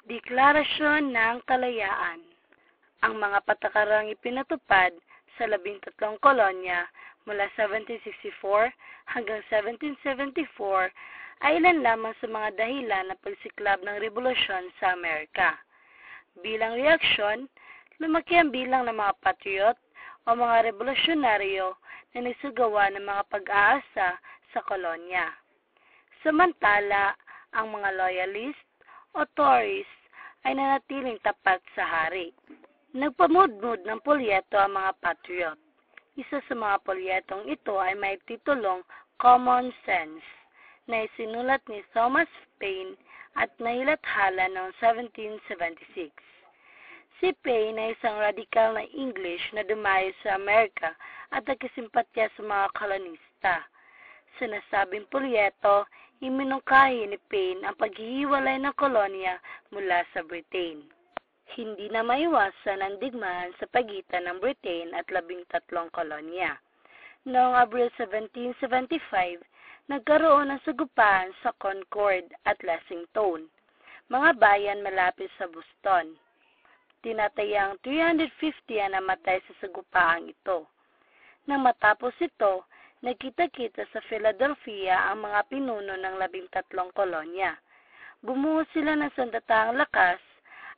Deklarasyon ng Kalayaan. Ang mga patakarang ipinatupad sa 13 kolonya mula 1764 hanggang 1774 ay ilan lamang sa mga dahilan na pagsiklab ng revolusyon sa Amerika. Bilang reaksyon, lumaki ang bilang ng mga patriot o mga revolusyonaryo na nagsagawa ng mga pag-aasa sa kolonya. Samantala, ang mga loyalist o Tories ay nanatiling tapat sa hari. Nagpamudmud ng polyeto ang mga patriot. Isa sa mga polyetong ito ay may titulong Common Sense na isinulat ni Thomas Paine at nailathala noong 1776. Si Paine ay isang radikal na English na dumayo sa Amerika at nagkasimpatya sa mga kolonista. Sa nasabing polyeto, iminungkahi ni Paine ang paghihiwalay ng kolonya mula sa Britain. Hindi na maiwasan ang digmaan sa pagitan ng Britain at 13 kolonya. Noong Abril 1775, nagkaroon ng sagupaan sa Concord at Lexington, mga bayan malapit sa Boston. Tinatayang 350 ang namatay sa sagupaang ito. Nang matapos ito, nagkita-kita sa Philadelphia ang mga pinuno ng 13 kolonya. Bumuo sila ng sandataang lakas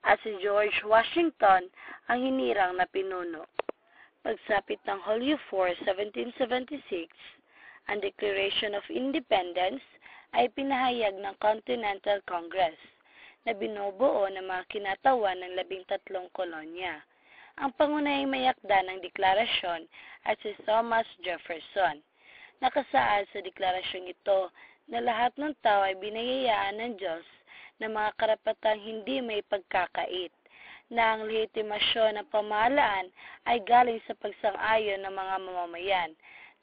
at si George Washington ang hinirang na pinuno. Pagsapit ng Hulyo 4, 1776, ang Declaration of Independence ay pinahayag ng Continental Congress na binubuo ng mga kinatawan ng 13 kolonya. Ang pangunahing mayakda ng deklarasyon ay si Thomas Jefferson. Nakasaad sa deklarasyong ito na lahat ng tao ay binayayaan ng Diyos ng mga karapatang hindi may pagkakait, na ang legitimasyon ng pamahalaan ay galing sa pagsang-ayon ng mga mamamayan,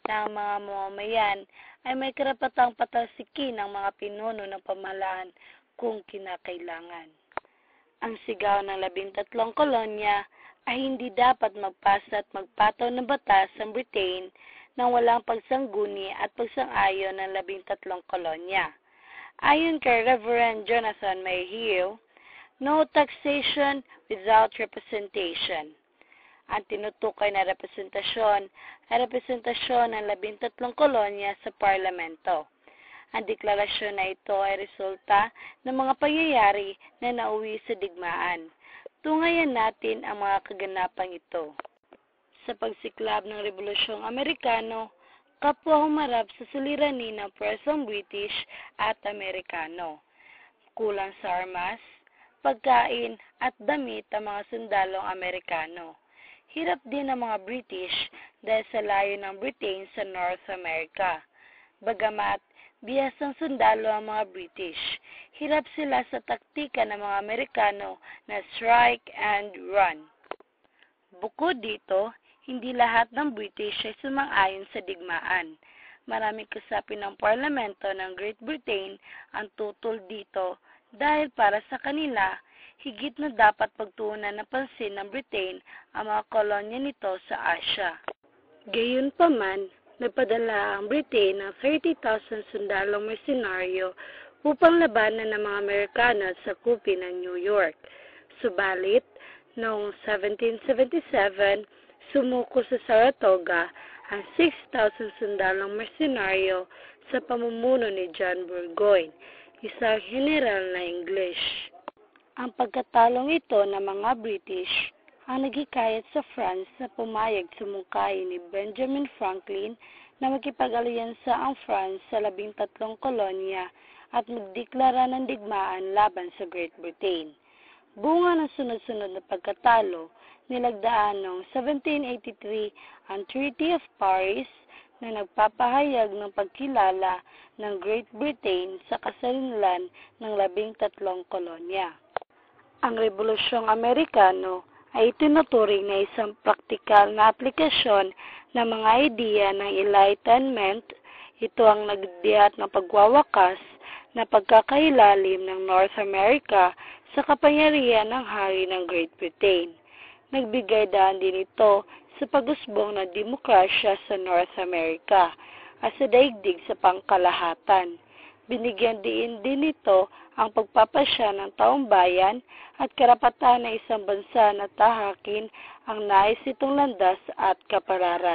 na ang mga mamamayan ay may karapatang patalsikin ng mga pinuno ng pamahalaan kung kinakailangan. Ang sigaw ng 13 kolonya ay hindi dapat magpasa at magpataw ng batas sa Britain nang walang pagsangguni at pagsang-ayon ng 13 kolonya. Ayon kay Reverend Jonathan Mayhew, no taxation without representation. Ang tinutukoy na representasyon ay representasyon ng 13 kolonya sa parlamento. Ang deklarasyon na ito ay resulta ng mga pangyayari na nauwi sa digmaan. Tungayan natin ang mga kaganapang ito. Sa pagsiklab ng Rebolusyong Amerikano, kapwa humarap sa suliranin ng puwersang British at Amerikano. Kulang sa armas, pagkain at damit ang mga sundalong Amerikano. Hirap din ang mga British dahil sa layo ng Britain sa North America. Bagamat bihasang sundalo ang mga British, hirap sila sa taktika ng mga Amerikano na strike and run. Bukod dito, hindi lahat ng British ay sumang-ayon sa digmaan. Maraming kasapi ng parlamento ng Great Britain ang tutol dito dahil para sa kanila, higit na dapat pagtuunan ng pansin ng Britain ang mga kolonya nito sa Asia. Gayunpaman, nagpadala ang Britain ng 30,000 sundalong mersenaryo upang labanan ng mga Amerikano at sakupin ng New York. Subalit, noong 1777, sumuko sa Saratoga ang 6,000 sundalong mersenaryo sa pamumuno ni John Burgoyne, isang general na English. Ang pagkatalong ito ng mga British ang naghikayat sa France na pumayag sumungkahi ni Benjamin Franklin na magkipag-alyansa ang France sa 13 kolonya at magdeklara ng digmaan laban sa Great Britain. Bunga ng sunod-sunod na pagkatalo, nilagdaan noong 1783 ang Treaty of Paris na nagpapahayag ng pagkilala ng Great Britain sa kasarinlan ng 13 kolonya. Ang Rebolusyong Amerikano ay itinuturing na isang praktikal na aplikasyon ng mga ideya ng Enlightenment. Ito ang nagdihat ng pagwawakas na pagkakailalim ng North America sa kapangyarihan ng hari ng Great Britain. Nagbigay daan din ito sa pag-usbong ng demokrasya sa North America at sa daigdig sa pangkalahatan. Binigyan din ito ang pagpapasya ng taumbayan at karapatan ng isang bansa na tahakin ang nais nitong landas at kapalaran.